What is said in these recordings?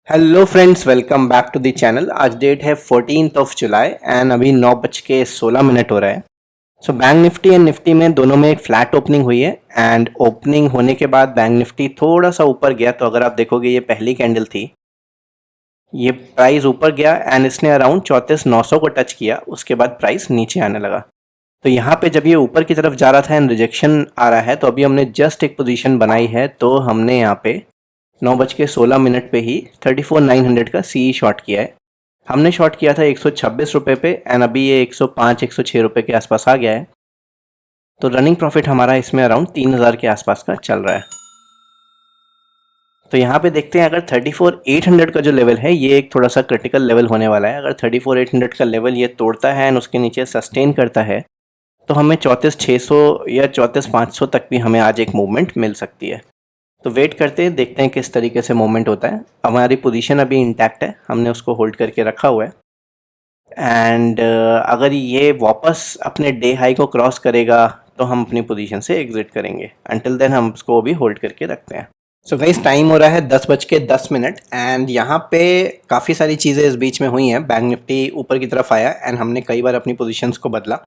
Hello friends, welcome back to the channel. आज date है 14th of July and अभी 9:16 हो रहा है। So bank Nifty and Nifty में दोनों में एक फ्लैट ओपनिंग हुई है एंड ओपनिंग होने के बाद बैंक निफ्टी थोड़ा सा ऊपर गया। तो अगर आप देखोगे ये पहली कैंडल थी, ये प्राइस ऊपर गया एंड इसने अराउंड 34,900 को टच किया। उसके बाद प्राइस नीचे आने लगा। तो यहाँ पे जब ये ऊपर की तरफ जा रहा था एंड रिजेक्शन आ रहा है, तो अभी हमने जस्ट एक पोजीशन बनाई है। तो हमने यहाँ पे 9:16 पे ही 34,900 का सी शॉर्ट किया है। हमने शॉर्ट किया था 126 रुपये पे एंड अभी ये 105-106 रुपये के आसपास आ गया है। तो रनिंग प्रॉफिट हमारा इसमें अराउंड 3,000 के आसपास का चल रहा है। तो यहाँ पे देखते हैं, अगर 34,800 का जो लेवल है ये एक थोड़ा सा क्रिटिकल लेवल होने वाला है। अगर 34,800 का लेवल ये तोड़ता है एंड उसके नीचे सस्टेन करता है तो हमें 34,600 या 34,500 तक भी हमें आज एक मूवमेंट मिल सकती है। तो वेट करते हैं, देखते हैं किस तरीके से मूवमेंट होता है। हमारी पोजीशन अभी इंटैक्ट है, हमने उसको होल्ड करके रखा हुआ है। एंड अगर ये वापस अपने डे हाई को क्रॉस करेगा तो हम अपनी पोजीशन से एग्जिट करेंगे। अंटिल देन हम उसको भी होल्ड करके रखते हैं। सो गाइस, टाइम हो रहा है 10:10 एंड यहाँ पे काफ़ी सारी चीज़ें इस बीच में हुई हैं। बैंक निफ्टी ऊपर की तरफ आया एंड हमने कई बार अपनी पोजीशंस को बदला।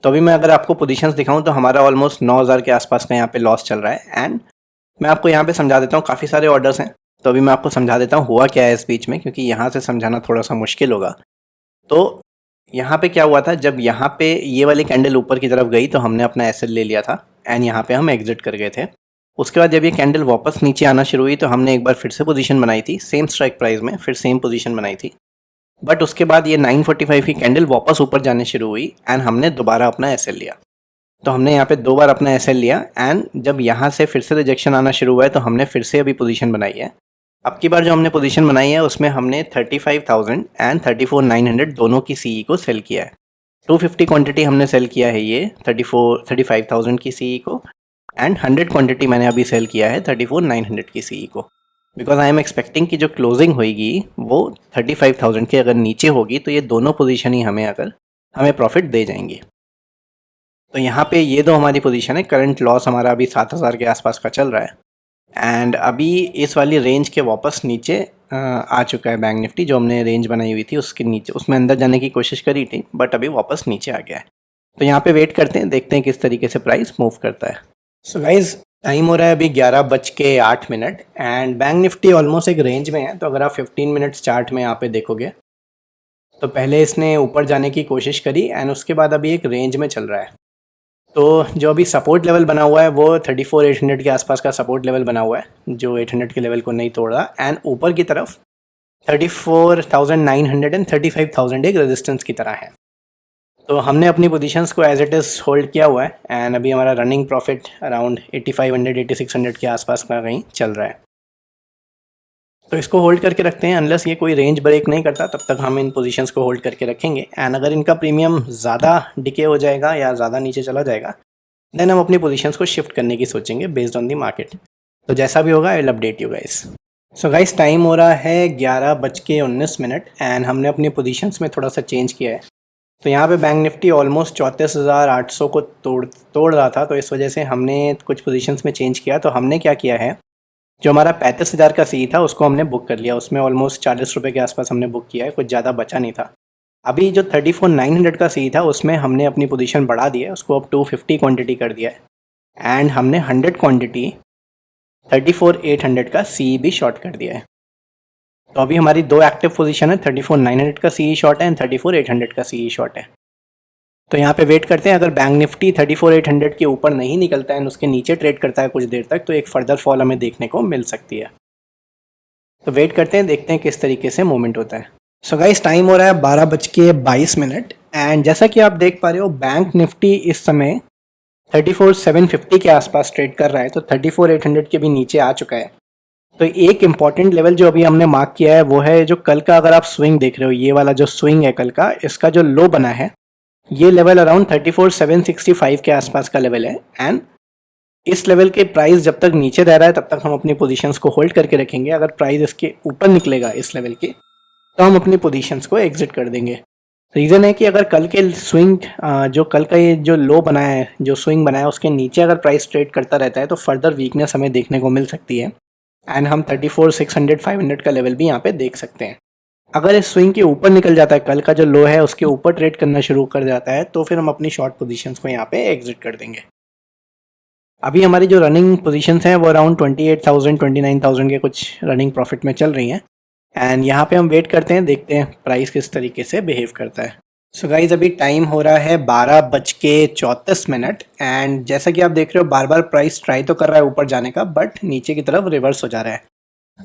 तो अभी मैं अगर आपको पोजीशंस दिखाऊं तो हमारा ऑलमोस्ट 9,000 के आसपास का यहाँ पे लॉस चल रहा है। एंड मैं आपको यहाँ पे समझा देता हूँ, काफ़ी सारे ऑर्डर्स हैं। तो अभी मैं आपको समझा देता हूँ हुआ क्या है इस बीच में, क्योंकि यहाँ से समझाना थोड़ा सा मुश्किल होगा। तो यहाँ पे क्या हुआ था, जब यहाँ पे ये वाली कैंडल ऊपर की तरफ गई तो हमने अपना एसएल ले लिया था एंड यहाँ पे हम एग्जिट कर गए थे। उसके बाद जब ये कैंडल वापस नीचे आना शुरू हुई तो हमने एक बार फिर से पोजीशन बनाई थी, सेम स्ट्राइक प्राइस में फिर सेम पोजीशन बनाई थी। बट उसके बाद ये 9:45 की कैंडल वापस ऊपर जाने शुरू हुई एंड हमने दोबारा अपना एसएल लिया। तो हमने यहाँ पे 2 बार अपना एसएल लिया एंड जब यहाँ से फिर से रिजेक्शन आना शुरू हुआ है तो हमने फिर से अभी पोजीशन बनाई है। अब की बार जो हमने पोजीशन बनाई है उसमें हमने 35,000 एंड 34,900 दोनों की सीई को सेल किया है। 250 क्वांटिटी हमने सेल किया है ये 35,000 की सीई को एंड 100 क्वांटिटी मैंने अभी सेल किया है 34,900 की सीई को। बिकॉज आई एम एक्सपेक्टिंग कि जो क्लोजिंग होगी वो 35,000 के अगर नीचे होगी तो ये दोनों पोजीशन ही हमें प्रॉफिट दे जाएंगी। तो यहाँ पे ये दो हमारी पोजीशन है। करंट लॉस हमारा अभी 7,000 के आसपास का चल रहा है एंड अभी इस वाली रेंज के वापस नीचे आ चुका है बैंक निफ्टी। जो हमने रेंज बनाई हुई थी उसके नीचे, उसमें अंदर जाने की कोशिश करी थी बट अभी वापस नीचे आ गया है। तो यहाँ पे वेट करते हैं, देखते हैं किस तरीके से प्राइस मूव करता है। सो गाइज, टाइम हो रहा है अभी 11:08 एंड बैंक निफ्टी ऑलमोस्ट एक रेंज में है। तो अगर आप 15 मिनट्स चार्ट में यहाँ पे देखोगे तो पहले इसने ऊपर जाने की कोशिश करी एंड उसके बाद अभी एक रेंज में चल रहा है। तो जो अभी सपोर्ट लेवल बना हुआ है वो 34,800 के आसपास का सपोर्ट लेवल बना हुआ है, जो 800 के लेवल को नहीं तोड़ रहा। एंड ऊपर की तरफ 34,900 एंड 35,000 एक रेजिस्टेंस की तरह है। तो हमने अपनी पोजीशंस को एज इट इज़ होल्ड किया हुआ है एंड अभी हमारा रनिंग प्रॉफिट अराउंड 8,500-8,600 के आसपास का कहीं चल रहा है। तो इसको होल्ड करके रखते हैं, अनलेस ये कोई रेंज ब्रेक नहीं करता तब तक हम इन पोजीशंस को होल्ड करके रखेंगे। एंड अगर इनका प्रीमियम ज़्यादा डिके हो जाएगा या ज़्यादा नीचे चला जाएगा देन हम अपनी पोजीशंस को शिफ्ट करने की सोचेंगे बेस्ड ऑन दी मार्केट। तो जैसा भी होगा I will update you guys. So guys, time हो रहा है 11:19 एंड हमने अपनी पोजीशंस में थोड़ा सा चेंज किया है। तो यहाँ पे बैंक निफ्टी ऑलमोस्ट 34,800 को तोड़ रहा था, तो इस वजह से हमने कुछ पोजीशंस में चेंज किया। तो हमने क्या किया है, जो हमारा 35,000 का सी था उसको हमने बुक कर लिया। उसमें ऑलमोस्ट 40 रुपये के आसपास हमने बुक किया है, कुछ ज़्यादा बचा नहीं था। अभी जो 34,900 का सी था उसमें हमने अपनी पोजीशन बढ़ा दी है, उसको अब 250 क्वांटिटी कर दिया है एंड हमने 100 क्वांटिटी 34,800 का सी भी शॉर्ट कर दिया है। तो अभी हमारी दो एक्टिव पोजीशन है, 34,900 का सी शॉर्ट है एंड 34,800 का सी शॉर्ट है। तो यहाँ पे वेट करते हैं, अगर बैंक निफ्टी 34,800 के ऊपर नहीं निकलता है, उसके नीचे ट्रेड करता है कुछ देर तक, तो एक फर्दर फॉल हमें देखने को मिल सकती है। तो वेट करते हैं, देखते हैं किस तरीके से मूवमेंट होता है। सो गाइस, टाइम हो रहा है 12:22 एंड जैसा कि आप देख पा रहे हो बैंक निफ्टी इस समय 34,750 के आसपास ट्रेड कर रहा है। तो 34,800 के भी नीचे आ चुका है। तो एक इम्पॉर्टेंट लेवल जो अभी हमने मार्क किया है वो है जो कल का, अगर आप स्विंग देख रहे हो, ये वाला जो स्विंग है कल का, इसका जो लो बना है ये लेवल अराउंड 34,765 के आसपास का लेवल है। एंड इस लेवल के प्राइस जब तक नीचे रह रहा है तब तक हम अपनी पोजीशंस को होल्ड करके रखेंगे। अगर प्राइस इसके ऊपर निकलेगा इस लेवल के तो हम अपनी पोजीशंस को एग्जिट कर देंगे। रीज़न है कि अगर कल के स्विंग, जो कल का ये जो लो बनाया है, जो स्विंग बनाया है, उसके नीचे अगर प्राइस ट्रेड करता रहता है तो फर्दर वीकनेस हमें देखने को मिल सकती है। एंड हम 34,600 500 का लेवल भी यहाँ पे देख सकते हैं। अगर इस स्विंग के ऊपर निकल जाता है, कल का जो लो है उसके ऊपर ट्रेड करना शुरू कर जाता है, तो फिर हम अपनी शॉर्ट पोजीशंस को यहाँ पे एग्जिट कर देंगे। अभी हमारी जो रनिंग पोजीशंस हैं वो अराउंड 28,000 29,000 के कुछ रनिंग प्रॉफिट में चल रही हैं। एंड यहाँ पे हम वेट करते हैं, देखते हैं प्राइस किस तरीके से बिहेव करता है। सो गाइज अभी टाइम हो रहा है 12:34 एंड जैसा कि आप देख रहे हो बार बार प्राइस ट्राई तो कर रहा है ऊपर जाने का, बट नीचे की तरफ रिवर्स हो जा रहा है।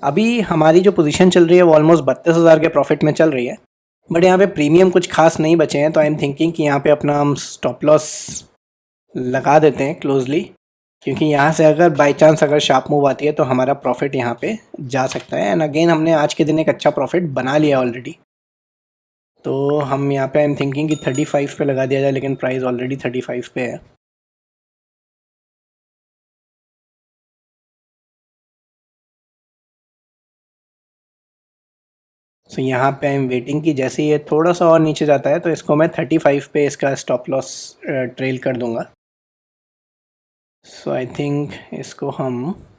अभी हमारी जो पोजीशन चल रही है वो ऑलमोस्ट 32,000 के प्रॉफिट में चल रही है, बट यहाँ पे प्रीमियम कुछ खास नहीं बचे हैं, तो आई एम थिंकिंग कि यहाँ पे अपना हम स्टॉप लॉस लगा देते हैं क्लोजली, क्योंकि यहाँ से अगर बाई चांस अगर शार्प मूव आती है तो हमारा प्रॉफिट यहाँ पे जा सकता है। एंड अगेन हमने आज के दिन एक अच्छा प्रॉफिट बना लिया ऑलरेडी, तो हम यहाँ पे आई एम थिंकिंग कि 35 पे लगा दिया जाए, लेकिन प्राइस ऑलरेडी 35 पे है। सो यहाँ पे आई एम वेटिंग कि जैसे ये थोड़ा सा और नीचे जाता है तो इसको मैं 35 पे इसका स्टॉप लॉस ट्रेल कर दूंगा। सो आई थिंक इसको हम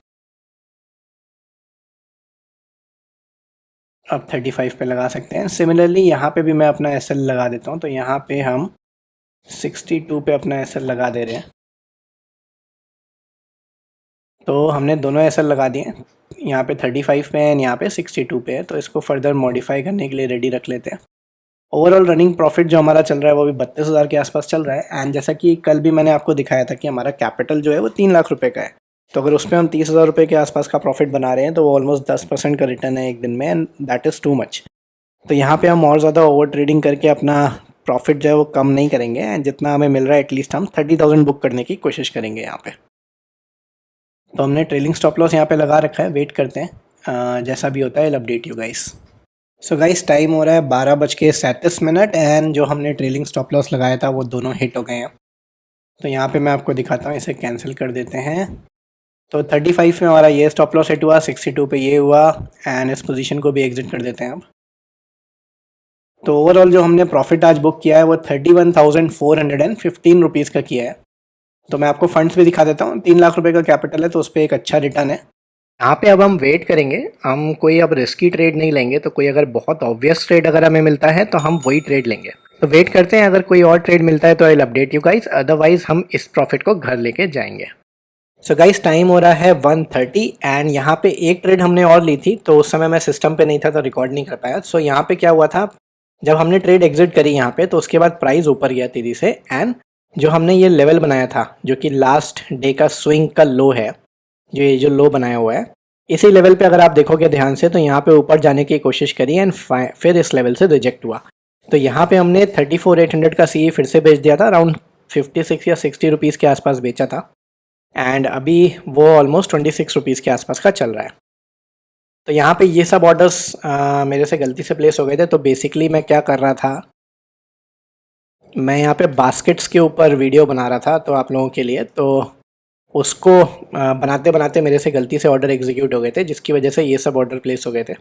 अब 35 पे लगा सकते हैं। सिमिलरली यहाँ पे भी मैं अपना एसएल लगा देता हूँ, तो यहाँ पे हम 62 पे अपना एसएल लगा दे रहे हैं। तो हमने दोनों एसएल लगा दिए, यहाँ पे 35 पे है, यहाँ पे 62 पे है, तो इसको फर्दर मॉडिफाई करने के लिए रेडी रख लेते हैं। ओवरऑल रनिंग प्रॉफिट जो हमारा चल रहा है वो भी 32,000 के आसपास चल रहा है। एंड जैसा कि कल भी मैंने आपको दिखाया था कि हमारा कैपिटल जो है वो 3 लाख रुपए का है, तो अगर उसमें हम 30,000 रुपये के आसपास का प्रॉफिट बना रहे हैं तो वो ऑलमोस्ट 10% का रिटर्न है एक दिन में, and that is too much. तो यहाँ पे हम और ज़्यादा ओवर ट्रेडिंग करके अपना प्रॉफिट जो है वो कम नहीं करेंगे, एंड जितना हमें मिल रहा है एटलीस्ट हम 30,000 बुक करने की कोशिश करेंगे यहाँ पे। तो हमने ट्रेलिंग स्टॉप लॉस यहाँ पे लगा रखा है, वेट करते हैं जैसा भी होता है I update you guys. So guys time हो रहा है 12:37 एंड जो हमने ट्रेलिंग स्टॉप लॉस लगाया था वो दोनों हिट हो गए हैं। तो यहाँ पे मैं आपको दिखाता हूँ, इसे कैंसिल कर देते हैं। तो 35 में हमारा ये स्टॉप लॉस हिट हुआ, 62 पे ये हुआ, एंड इस पोजीशन को भी एग्जिट कर देते हैं अब। तो ओवरऑल जो हमने प्रॉफिट आज बुक किया है वो 31,415 रुपीज़ का किया है। तो मैं आपको फंड्स भी दिखा देता हूँ, 3 लाख रुपए का कैपिटल है, तो उस पर एक अच्छा रिटर्न है। यहाँ पे अब हम वेट करेंगे, हम कोई अब रिस्की ट्रेड नहीं लेंगे, तो कोई अगर बहुत ऑब्वियस ट्रेड अगर हमें मिलता है तो हम वही ट्रेड लेंगे। तो वेट करते हैं, अगर कोई और ट्रेड मिलता है तो I update you guys, otherwise हम इस प्रॉफिट को घर लेके जाएंगे। सो गाइस टाइम हो रहा है 1:30 एंड यहाँ पे एक ट्रेड हमने और ली थी, तो उस समय मैं सिस्टम पे नहीं था तो रिकॉर्ड नहीं कर पाया। सो यहाँ पे क्या हुआ था, जब हमने ट्रेड एग्जिट करी यहाँ पे तो उसके बाद प्राइस ऊपर गया तेजी से, एंड जो हमने ये लेवल बनाया था जो कि लास्ट डे का स्विंग का लो है, जो ये जो लो बनाया हुआ है, इसी लेवल पे अगर आप देखोगे ध्यान से तो यहाँ पे ऊपर जाने की कोशिश करी एंड फिर इस लेवल से रिजेक्ट हुआ। तो यहाँ पे हमने 34,800 का सी फिर से बेच दिया था, अराउंड 56 या 60 रुपीज़ के आसपास बेचा था, एंड अभी वो ऑलमोस्ट 26 रुपीज़ के आसपास का चल रहा है। तो यहाँ पे ये सब ऑर्डर्स मेरे से गलती से प्लेस हो गए थे। तो बेसिकली मैं क्या कर रहा था, मैं यहाँ पे बास्केट्स के ऊपर वीडियो बना रहा था तो आप लोगों के लिए, तो उसको बनाते बनाते मेरे से गलती से ऑर्डर एग्जीक्यूट हो गए थे, जिसकी वजह से ये सब ऑर्डर प्लेस हो गए थे,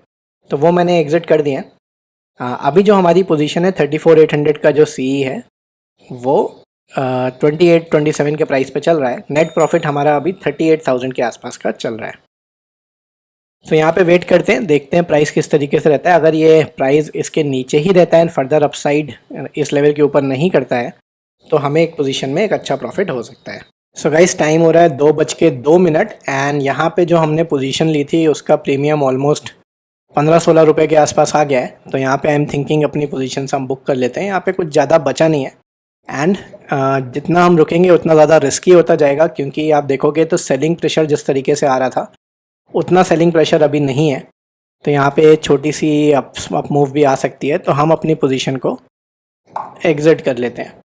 तो वो मैंने एग्जिट कर दिए हैं। अभी जो हमारी पोजीशन है 34,800 का जो सी है वो 28-27 के प्राइस पे चल रहा है। नेट प्रॉफिट हमारा अभी 38,000 के आसपास का चल रहा है। तो यहाँ पे वेट करते हैं, देखते हैं प्राइस किस तरीके से रहता है। अगर ये प्राइस इसके नीचे ही रहता है, फर्दर अपसाइड इस लेवल के ऊपर नहीं करता है, तो हमें एक पोजीशन में एक अच्छा प्रॉफिट हो सकता है। सो गाइस टाइम हो रहा है 2:02 एंड यहाँ पे जो हमने पोजीशन ली थी उसका प्रीमियम ऑलमोस्ट 15-16 रुपये के आसपास आ गया है। तो यहाँ पे आई एम थिंकिंग अपनी पोजीशन हम बुक कर लेते हैं। यहाँ पे कुछ ज़्यादा बचा नहीं है, एंड जितना हम रुकेंगे उतना ज़्यादा रिस्की होता जाएगा, क्योंकि आप देखोगे तो सेलिंग प्रेशर जिस तरीके से आ रहा था उतना सेलिंग प्रेशर अभी नहीं है। तो यहाँ पे छोटी सी अप मूव भी आ सकती है, तो हम अपनी पोजीशन को एग्जिट कर लेते हैं।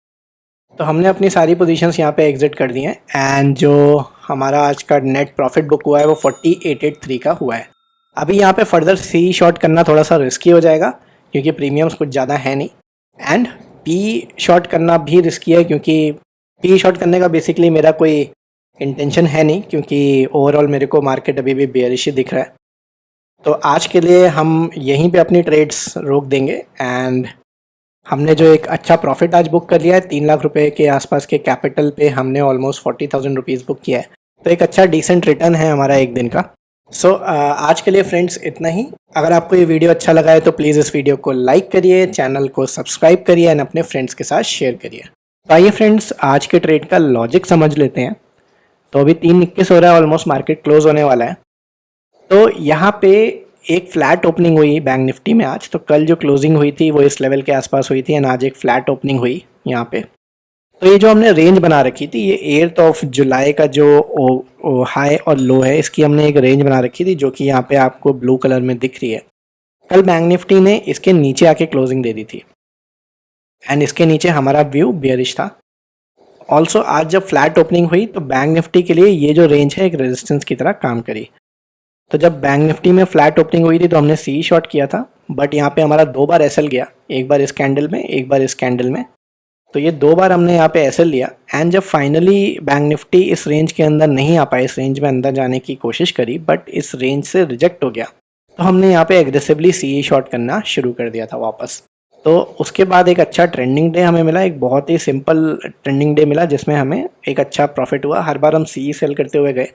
तो हमने अपनी सारी पोजीशंस यहाँ पे एग्जिट कर दी हैं, एंड जो हमारा आज का नेट प्रॉफिट बुक हुआ है वो 4883 का हुआ है। अभी यहाँ पे फर्दर सी शॉर्ट करना थोड़ा सा रिस्की हो जाएगा, क्योंकि प्रीमियम्स कुछ ज़्यादा है नहीं, एंड पी शॉर्ट करना भी रिस्की है, क्योंकि पी शॉर्ट करने का बेसिकली मेरा कोई इंटेंशन है नहीं, क्योंकि ओवरऑल मेरे को मार्केट अभी भी बेयरिश ही दिख रहा है। तो आज के लिए हम यहीं पे अपनी ट्रेड्स रोक देंगे, एंड हमने जो एक अच्छा प्रॉफिट आज बुक कर लिया है 3 लाख रुपए के आसपास के कैपिटल पे हमने ऑलमोस्ट 40,000 रुपीज़ बुक किया है, तो एक अच्छा डिसेंट रिटर्न है हमारा एक दिन का। आज के लिए फ्रेंड्स इतना ही। अगर आपको ये वीडियो अच्छा लगा है तो प्लीज़ इस वीडियो को लाइक करिए, चैनल को सब्सक्राइब करिए एंड अपने फ्रेंड्स के साथ शेयर करिए। तो आइए फ्रेंड्स, आज के ट्रेड का लॉजिक समझ लेते हैं। तो अभी 3:21 हो रहा है, ऑलमोस्ट मार्केट क्लोज होने वाला है। तो यहाँ पे एक फ्लैट ओपनिंग हुई बैंक निफ्टी में आज। तो कल जो क्लोजिंग हुई थी वो इस लेवल के आसपास हुई थी एंड आज एक फ्लैट ओपनिंग हुई यहाँ पे। तो ये जो हमने रेंज बना रखी थी, ये 8 ऑफ जुलाई का जो हाई और लो है, इसकी हमने एक रेंज बना रखी थी जो कि यहाँ पे आपको ब्लू कलर में दिख रही है। कल बैंक निफ्टी ने इसके नीचे आके क्लोजिंग दे दी थी एंड इसके नीचे हमारा व्यू बेयरिश था। ऑल्सो आज जब फ्लैट ओपनिंग हुई तो बैंक निफ्टी के लिए ये जो रेंज है एक रेजिस्टेंस की तरह काम करी। तो जब बैंक निफ्टी में फ्लैट ओपनिंग हुई थी तो हमने सी शॉट किया था, बट यहाँ पे हमारा 2 बार एसएल गया, एक बार इस कैंडल में, एक बार इस कैंडल में। तो ये 2 बार हमने यहाँ पे एसएल लिया एंड जब फाइनली बैंक निफ्टी इस रेंज के अंदर नहीं आ पाए, इस रेंज में अंदर जाने की कोशिश करी बट इस रेंज से रिजेक्ट हो गया, तो हमने यहाँ पे एग्रेसिवली सी शॉट करना शुरू कर दिया था वापस। तो उसके बाद एक अच्छा ट्रेंडिंग डे हमें मिला, एक बहुत ही सिंपल ट्रेंडिंग डे मिला जिसमें हमें एक अच्छा प्रॉफिट हुआ। हर बार हम सी सेल करते हुए गए।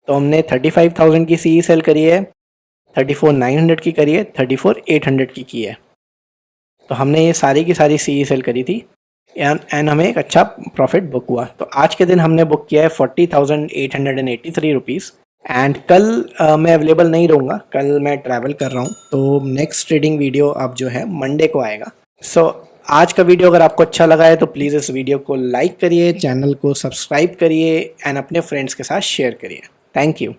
तो हमने 35,000 की सी सेल करी है, 34,900 की करी है, 34,800 की है। तो हमने ये सारी की सारी सी सेल करी थी एंड हमें एक अच्छा प्रॉफिट बुक हुआ। तो आज के दिन हमने बुक किया है 40,883 रुपीज़ एंड कल मैं अवेलेबल नहीं रहूँगा, कल मैं ट्रैवल कर रहा हूँ। तो नेक्स्ट ट्रेडिंग वीडियो अब जो है मंडे को आएगा। आज का वीडियो अगर आपको अच्छा लगा है तो प्लीज़ इस वीडियो को लाइक करिए, चैनल को सब्सक्राइब करिए एंड अपने फ्रेंड्स के साथ शेयर करिए। Thank you.